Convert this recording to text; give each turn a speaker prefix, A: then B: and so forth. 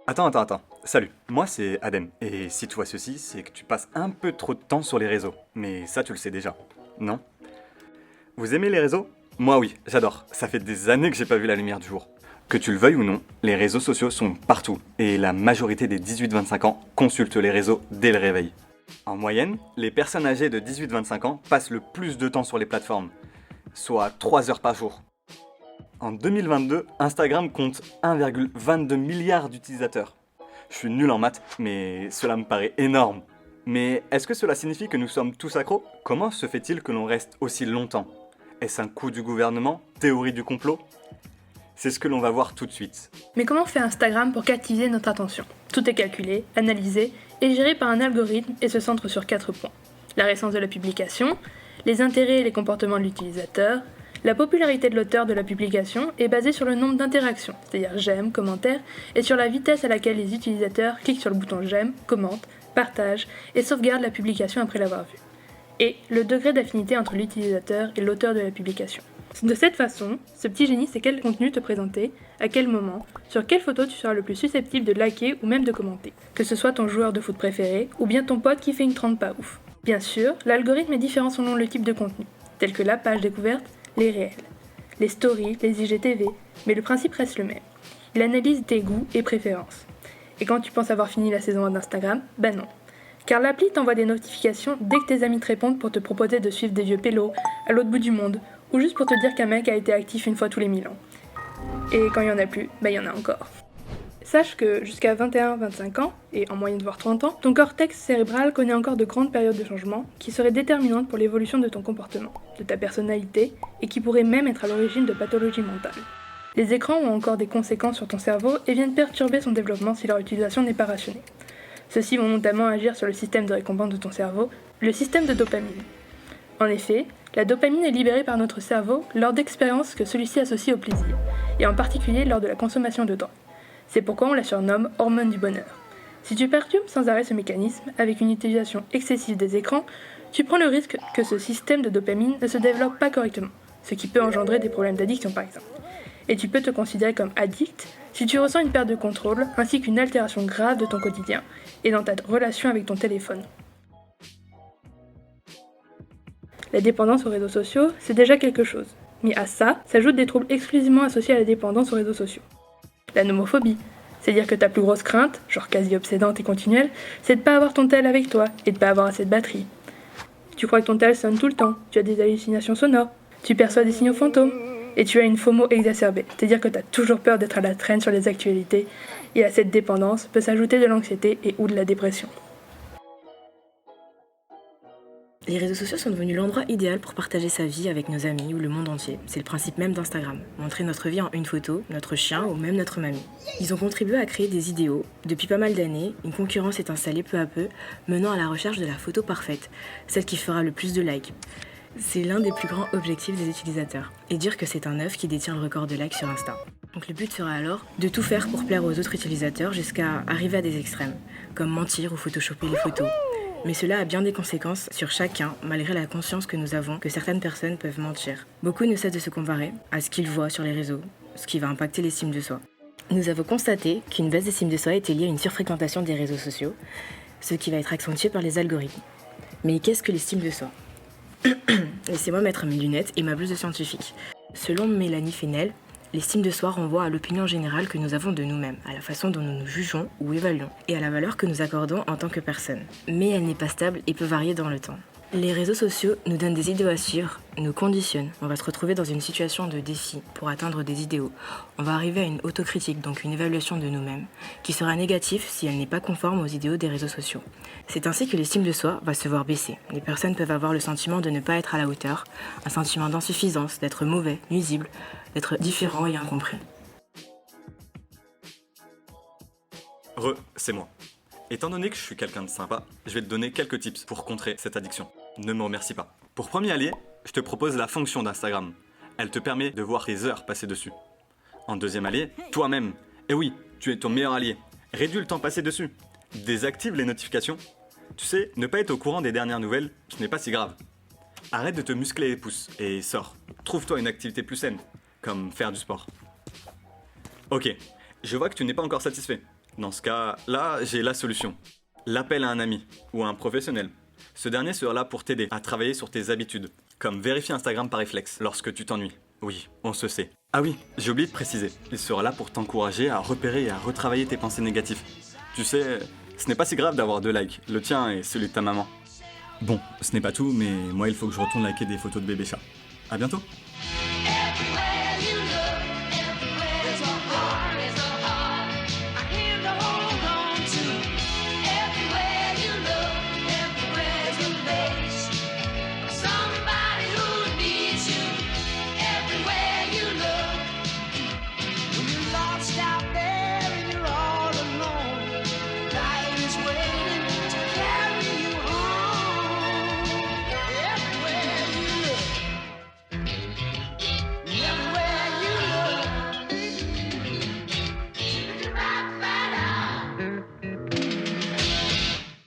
A: Attends. Salut, moi c'est Adem. Et si tu vois ceci, c'est que tu passes un peu trop de temps sur les réseaux. Mais ça, tu le sais déjà, non? Vous aimez les réseaux? Moi oui, j'adore. Ça fait des années que j'ai pas vu la lumière du jour. Que tu le veuilles ou non, les réseaux sociaux sont partout. Et la majorité des 18-25 ans consultent les réseaux dès le réveil. En moyenne, les personnes âgées de 18-25 ans passent le plus de temps sur les plateformes, soit 3 heures par jour. En 2022, Instagram compte 1,22 milliard d'utilisateurs. Je suis nul en maths, mais cela me paraît énorme. Mais est-ce que cela signifie que nous sommes tous accros? Comment se fait-il que l'on reste aussi longtemps? Est-ce un coup du gouvernement? Théorie du complot? C'est ce que l'on va voir tout de suite.
B: Mais comment fait Instagram pour captiver notre attention? Tout est calculé, analysé et géré par un algorithme et se centre sur 4 points. La récence de la publication, les intérêts et les comportements de l'utilisateur, la popularité de l'auteur de la publication est basée sur le nombre d'interactions, c'est-à-dire j'aime, commentaires, et sur la vitesse à laquelle les utilisateurs cliquent sur le bouton j'aime, commentent, partagent et sauvegardent la publication après l'avoir vue. Et le degré d'affinité entre l'utilisateur et l'auteur de la publication. De cette façon, ce petit génie sait quel contenu te présenter, à quel moment, sur quelle photo tu seras le plus susceptible de liker ou même de commenter. Que ce soit ton joueur de foot préféré ou bien ton pote qui fait une trente pas ouf. Bien sûr, l'algorithme est différent selon le type de contenu, tel que la page découverte, les réels, les stories, les IGTV, mais le principe reste le même. Il analyse tes goûts et préférences. Et quand tu penses avoir fini la saison 1 d'Instagram, ben non. Car l'appli t'envoie des notifications dès que tes amis te répondent pour te proposer de suivre des vieux pélos à l'autre bout du monde, ou juste pour te dire qu'un mec a été actif une fois tous les 1000 ans. Et quand il y en a plus, ben il y en a encore. Sache que jusqu'à 21-25 ans, et en moyenne voire 30 ans, ton cortex cérébral connaît encore de grandes périodes de changement qui seraient déterminantes pour l'évolution de ton comportement, de ta personnalité, et qui pourraient même être à l'origine de pathologies mentales. Les écrans ont encore des conséquences sur ton cerveau et viennent perturber son développement si leur utilisation n'est pas rationnée. Ceux-ci vont notamment agir sur le système de récompense de ton cerveau, le système de dopamine. En effet, la dopamine est libérée par notre cerveau lors d'expériences que celui-ci associe au plaisir, et en particulier lors de la consommation de drogue. C'est pourquoi on la surnomme hormone du bonheur. Si tu perturbes sans arrêt ce mécanisme avec une utilisation excessive des écrans, tu prends le risque que ce système de dopamine ne se développe pas correctement, ce qui peut engendrer des problèmes d'addiction par exemple. Et tu peux te considérer comme addict si tu ressens une perte de contrôle ainsi qu'une altération grave de ton quotidien et dans ta relation avec ton téléphone. La dépendance aux réseaux sociaux, c'est déjà quelque chose. Mais à ça, s'ajoutent des troubles exclusivement associés à la dépendance aux réseaux sociaux. La nomophobie, c'est-à-dire que ta plus grosse crainte, genre quasi obsédante et continuelle, c'est de pas avoir ton tel avec toi et de pas avoir assez de batterie. Tu crois que ton tel sonne tout le temps, tu as des hallucinations sonores, tu perçois des signaux fantômes, et tu as une FOMO exacerbée, c'est-à-dire que tu as toujours peur d'être à la traîne sur les actualités, et à cette dépendance peut s'ajouter de l'anxiété et ou de la dépression.
C: Les réseaux sociaux sont devenus l'endroit idéal pour partager sa vie avec nos amis ou le monde entier. C'est le principe même d'Instagram. Montrer notre vie en une photo, notre chien ou même notre mamie. Ils ont contribué à créer des idéaux. Depuis pas mal d'années, une concurrence est installée peu à peu, menant à la recherche de la photo parfaite, celle qui fera le plus de likes. C'est l'un des plus grands objectifs des utilisateurs. Et dire que c'est un œuf qui détient le record de likes sur Insta. Donc le but sera alors de tout faire pour plaire aux autres utilisateurs jusqu'à arriver à des extrêmes, comme mentir ou photoshopper les photos. Mais cela a bien des conséquences sur chacun, malgré la conscience que nous avons que certaines personnes peuvent mentir. Beaucoup ne cessent de se comparer à ce qu'ils voient sur les réseaux, ce qui va impacter l'estime de soi. Nous avons constaté qu'une baisse d'estime de soi était liée à une surfréquentation des réseaux sociaux, ce qui va être accentué par les algorithmes. Mais qu'est-ce que l'estime de soi? Laissez-moi mettre mes lunettes et ma blouse de scientifique. Selon Mélanie Fennel, l'estime de soi renvoie à l'opinion générale que nous avons de nous-mêmes, à la façon dont nous nous jugeons ou évaluons, et à la valeur que nous accordons en tant que personne. Mais elle n'est pas stable et peut varier dans le temps. Les réseaux sociaux nous donnent des idéaux à suivre, nous conditionnent. On va se retrouver dans une situation de défi pour atteindre des idéaux. On va arriver à une autocritique, donc une évaluation de nous-mêmes, qui sera négative si elle n'est pas conforme aux idéaux des réseaux sociaux. C'est ainsi que l'estime de soi va se voir baisser. Les personnes peuvent avoir le sentiment de ne pas être à la hauteur, un sentiment d'insuffisance, d'être mauvais, nuisible, d'être différent et incompris.
A: C'est moi. Étant donné que je suis quelqu'un de sympa, je vais te donner quelques tips pour contrer cette addiction. Ne me remercie pas. Pour premier allié, je te propose la fonction d'Instagram. Elle te permet de voir tes heures passées dessus. En deuxième allié, toi-même. Et oui, tu es ton meilleur allié. Réduis le temps passé dessus. Désactive les notifications. Tu sais, ne pas être au courant des dernières nouvelles, ce n'est pas si grave. Arrête de te muscler les pouces et sors. Trouve-toi une activité plus saine, comme faire du sport. Ok, je vois que tu n'es pas encore satisfait. Dans ce cas, là, j'ai la solution. L'appel à un ami ou à un professionnel. Ce dernier sera là pour t'aider à travailler sur tes habitudes, comme vérifier Instagram par réflexe lorsque tu t'ennuies. Oui, on se sait. Ah oui, j'ai oublié de préciser, il sera là pour t'encourager à repérer et à retravailler tes pensées négatives. Tu sais, ce n'est pas si grave d'avoir 2 likes, le tien et celui de ta maman. Bon, ce n'est pas tout, mais moi il faut que je retourne liker des photos de bébé chat. À bientôt!